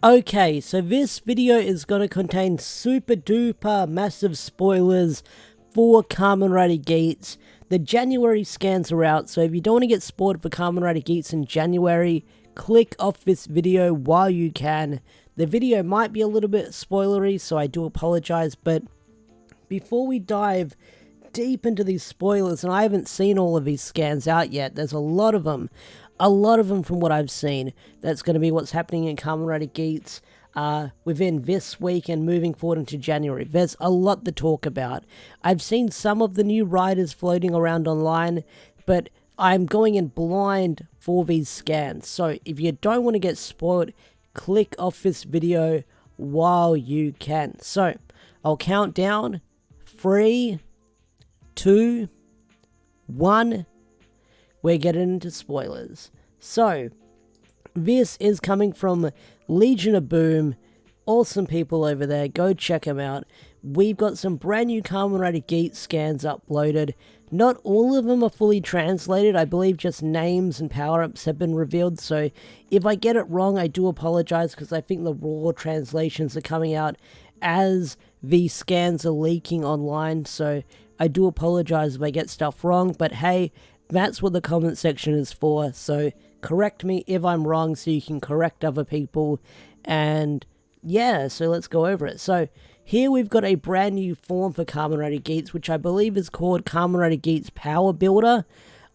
Okay, so this video is going to contain super duper massive spoilers for Kamen Rider Geats. The January scans are out, so if you don't want to get spoiled for Kamen Rider Geats in January, click off this video while you can. The video might be a little bit spoilery, so I do apologize, but before we dive deep into these spoilers, and I haven't seen all of these scans out yet, there's a lot of them from what I've seen. That's going to be what's happening in Kamen Rider Geats within this week and moving forward into January. There's a lot to talk about. I've seen some of the new riders floating around online, but I'm going in blind for these scans. So if you don't want to get spoiled, click off this video while you can. So I'll count down 3, 2, 1. We're getting into spoilers. So, this is coming from Legion of Boom. Awesome people over there. Go check them out. We've got some brand new Kamen Rider Geats scans uploaded. Not all of them are fully translated. I believe just names and power-ups have been revealed. So, if I get it wrong, I do apologize because I think the raw translations are coming out as the scans are leaking online. So, I do apologize if I get stuff wrong. But hey, that's what the comment section is for, so correct me if I'm wrong so you can correct other people, and yeah, so let's go over it. So here we've got a brand new form for Kamen Rider Geats, which I believe is called Kamen Rider Geats Power Builder.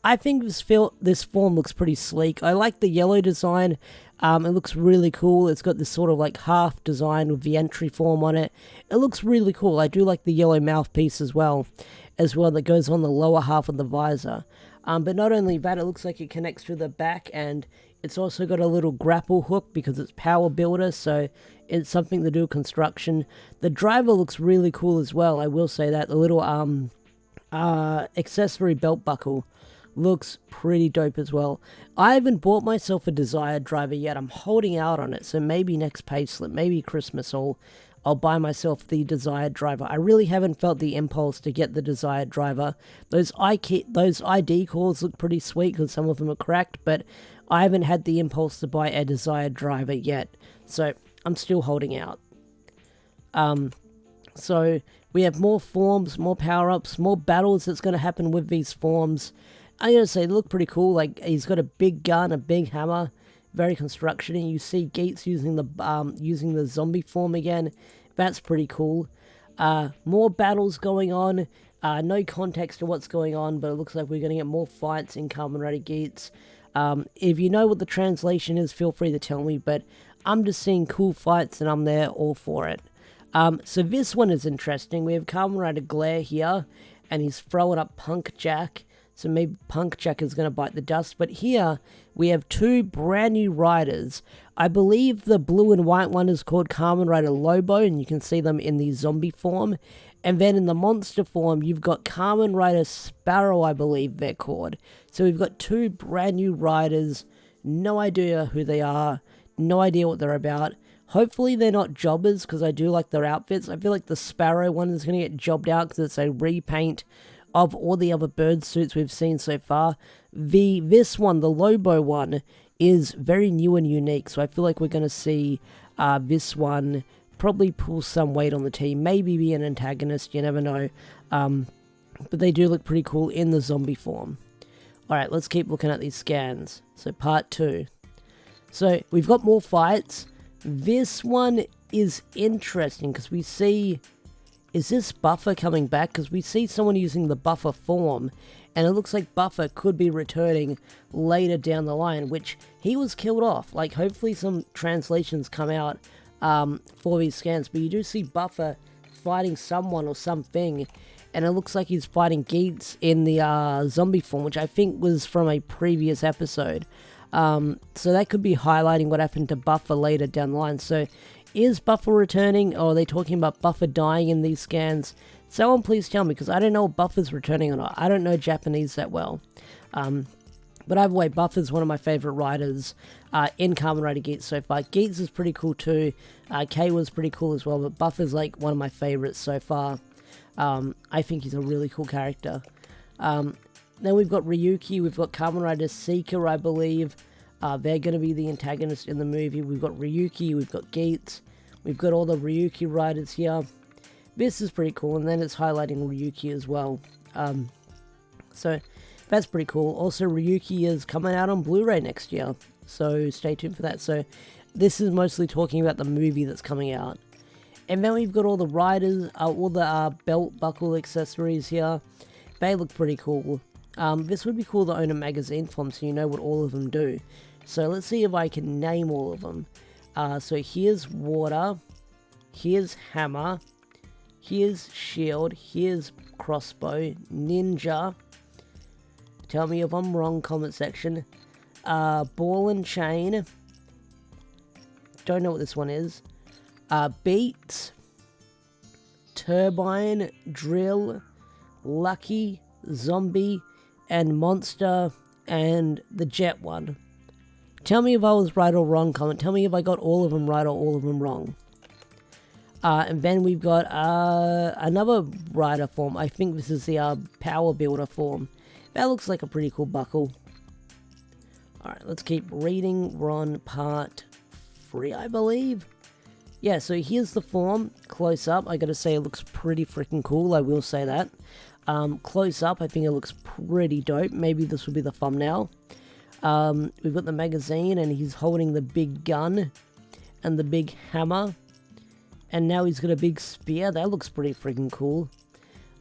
I think this form looks pretty sleek. I like the yellow design. It looks really cool. It's got this sort of like half design with the entry form on it. It looks really cool. I do like the yellow mouthpiece as well that goes on the lower half of the visor. But not only that, it looks like it connects to the back, and it's also got a little grapple hook because it's power builder, so it's something to do with construction. The driver looks really cool as well, I will say that. The little accessory belt buckle looks pretty dope as well. I haven't bought myself a desired driver yet. I'm holding out on it, so maybe next payslip, maybe Christmas, I'll buy myself the desired driver. I really haven't felt the impulse to get the desired driver. Those ID calls look pretty sweet because some of them are cracked, but I haven't had the impulse to buy a desired driver yet. So I'm still holding out. So we have more forms, more power-ups, more battles that's going to happen with these forms. I'm going to say they look pretty cool. Like, he's got a big gun, a big hammer. Very construction-y. You see Geats using the zombie form again. That's pretty cool. More battles going on. No context to what's going on, but it looks like we're going to get more fights in Kamen Rider Geats. If you know what the translation is, feel free to tell me, but I'm just seeing cool fights and I'm there all for it. So this one is interesting. We have Kamen Rider Glare here, and he's throwing up Punk Jack. So maybe Punk Jack is going to bite the dust. But here, we have two brand new riders. I believe the blue and white one is called Kamen Rider Lopo, and you can see them in the zombie form. And then in the monster form, you've got Kamen Rider Sparrow, I believe they're called. So we've got two brand new riders. No idea who they are. No idea what they're about. Hopefully they're not jobbers, because I do like their outfits. I feel like the Sparrow one is going to get jobbed out, because it's a repaint of all the other bird suits we've seen so far. This one, the Lopo one, is very new and unique, so I feel like we're going to see this one probably pull some weight on the team, maybe be an antagonist, you never know. But they do look pretty cool in the zombie form. Alright, let's keep looking at these scans. So part 2. So we've got more fights. This one is interesting because we see... Is this Buffer coming back? Because we see someone using the Buffer form, and it looks like Buffer could be returning later down the line, which he was killed off. Like, hopefully some translations come out for these scans, but you do see Buffer fighting someone or something, and it looks like he's fighting Geats in the zombie form, which I think was from a previous episode. So that could be highlighting what happened to Buffer later down the line. So is Buffer returning, or are they talking about Buffer dying in these scans? Someone please tell me, because I don't know if Buffer's returning or not. I don't know Japanese that well. But either way, Buffer's one of my favourite riders in Kamen Rider Geats so far. Geats is pretty cool too. K was pretty cool as well, but Buffer's like one of my favourites so far. I think he's a really cool character. Then we've got Ryuki, we've got Kamen Rider Seeker, I believe. They're going to be the antagonist in the movie. We've got Ryuki, we've got Geats, we've got all the Ryuki riders here. This is pretty cool, and then it's highlighting Ryuki as well. So that's pretty cool. Also, Ryuki is coming out on Blu-ray next year, so stay tuned for that. So this is mostly talking about the movie that's coming out. And then we've got all the riders, all the belt buckle accessories here. They look pretty cool. This would be cool to own a magazine from, so you know what all of them do. So let's see if I can name all of them. So here's water, here's hammer, here's shield, here's crossbow, ninja. Tell me if I'm wrong, comment section. Ball and chain. Don't know what this one is. Beat, turbine, drill, lucky, zombie, and monster, and the jet one. Tell me if I was right or wrong, comment. Tell me if I got all of them right or all of them wrong. And then we've got another rider form. I think this is the power builder form. That looks like a pretty cool buckle. Alright, let's keep reading. We're on part 3, I believe. Yeah, so here's the form, close up. I gotta say it looks pretty freaking cool, I will say that. Close up, I think it looks pretty dope. Maybe this will be the thumbnail. We've got the magazine, and he's holding the big gun and the big hammer. And now he's got a big spear. That looks pretty freaking cool.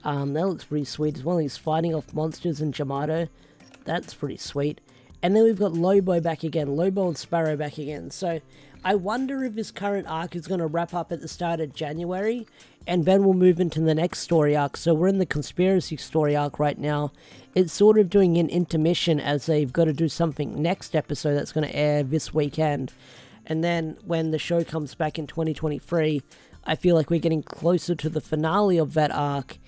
That looks pretty sweet as well. He's fighting off monsters in Yamato. That's pretty sweet. And then we've got Lopo back again. Lopo and Sparrow back again. So I wonder if this current arc is going to wrap up at the start of January, and then we'll move into the next story arc. So we're in the conspiracy story arc right now. It's sort of doing an intermission as they've got to do something next episode that's going to air this weekend. And then when the show comes back in 2023, I feel like we're getting closer to the finale of that arc,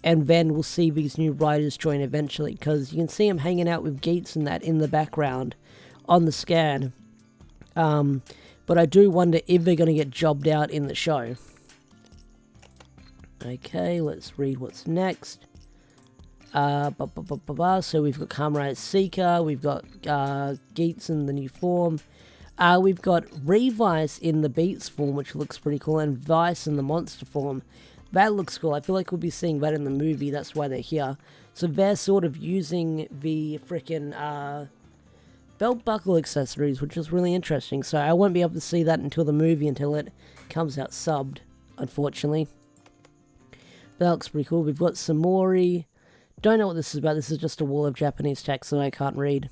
and then we'll see these new writers join eventually, because you can see them hanging out with Geats and that in the background on the scan. But I do wonder if they're going to get jobbed out in the show. Okay, let's read what's next. So we've got Kamen Rider Seeker, we've got Geats in the new form. We've got Revice in the Beats form, which looks pretty cool, and Vice in the monster form. That looks cool. I feel like we'll be seeing that in the movie. That's why they're here. So they're sort of using the freaking belt buckle accessories, which is really interesting. So I won't be able to see that until the movie, until it comes out subbed, unfortunately. That looks pretty cool. We've got Samori. Don't know what this is about. This is just a wall of Japanese text that I can't read.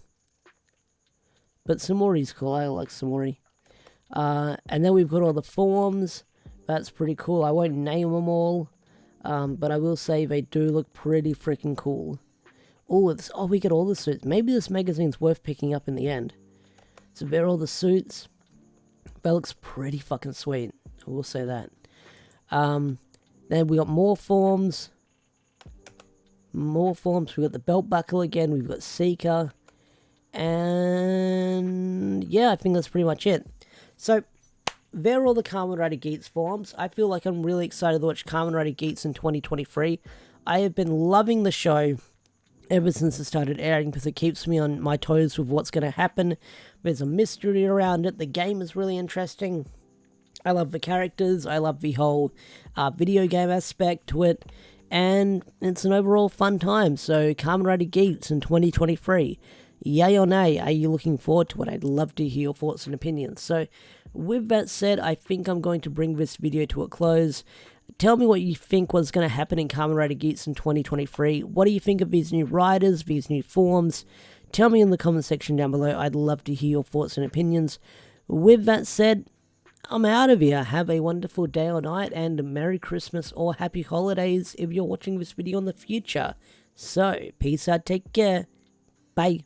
But Samori's cool. I like Samori. And then we've got all the forms. That's pretty cool. I won't name them all. But I will say they do look pretty freaking cool. Oh, we get all the suits. Maybe this magazine's worth picking up in the end. So there are all the suits. That looks pretty fucking sweet. I will say that. Then we got more forms. More forms. We got the belt buckle again. We've got Seeker. And yeah, I think that's pretty much it. So there are all the Kamen Rider Geats forms. I feel like I'm really excited to watch Kamen Rider Geats in 2023. I have been loving the show ever since it started airing, because it keeps me on my toes with what's going to happen. There's a mystery around it. The game is really interesting. I love the characters. I love the whole video game aspect to it. And it's an overall fun time. So Kamen Rider Geats in 2023. Yay or nay, are you looking forward to it? I'd love to hear your thoughts and opinions. So with that said, I think I'm going to bring this video to a close. Tell me what you think was going to happen in Kamen Rider Geats in 2023. What do you think of these new riders, these new forms? Tell me in the comment section down below. I'd love to hear your thoughts and opinions. With that said, I'm out of here. Have a wonderful day or night, and Merry Christmas or Happy Holidays if you're watching this video in the future. So, peace out, take care. Bye.